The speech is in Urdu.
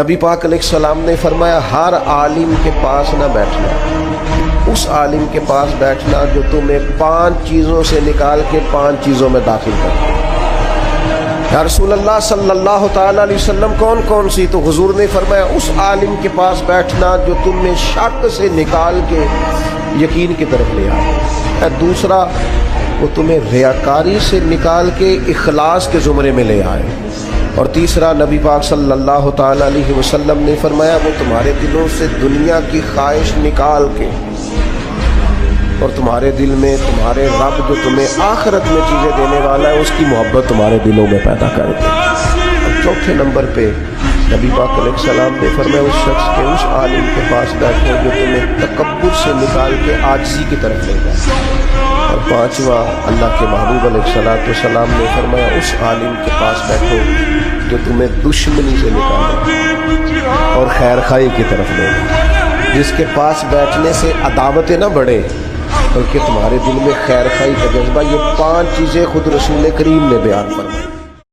نبی پاک علیہ السلام نے فرمایا ہر عالم کے پاس نہ بیٹھنا، اس عالم کے پاس بیٹھنا جو تمہیں 5 چیزوں سے نکال کے 5 چیزوں میں داخل کرے۔ یا رسول اللہ صلی اللہ تعالیٰ علیہ وسلم کون کون سی؟ تو حضور نے فرمایا اس عالم کے پاس بیٹھنا جو تمہیں شک سے نکال کے یقین کی طرف لے آئے۔ دوسرا وہ تمہیں ریاکاری سے نکال کے اخلاص کے زمرے میں لے آئے۔ اور تیسرا نبی پاک صلی اللہ تعالیٰ علیہ وسلم نے فرمایا وہ تمہارے دلوں سے دنیا کی خواہش نکال کے اور تمہارے دل میں تمہارے رب جو تمہیں آخرت میں چیزیں دینے والا ہے اس کی محبت تمہارے دلوں میں پیدا کر دے۔ اور چوتھے نمبر پہ نبی پاک علیہ السلام نے فرمایا اس شخص کے اس عالم کے پاس بیٹھو جو تمہیں تکبر سے نکال کے عاجزی کی طرف لے جائے۔ اور پانچواں اللہ کے محبوب علیہ السلام نے فرمایا اس عالم کے پاس بیٹھو جو تمہیں دشمنی سے نکالے اور خیر خواہی کی طرف لے جائے، جس کے پاس بیٹھنے سے عداوتیں نہ بڑھے بلکہ تمہارے دل میں خیر خواہی کا جذبہ۔ یہ 5 چیزیں خود رسول کریم نے بیان فرمائی۔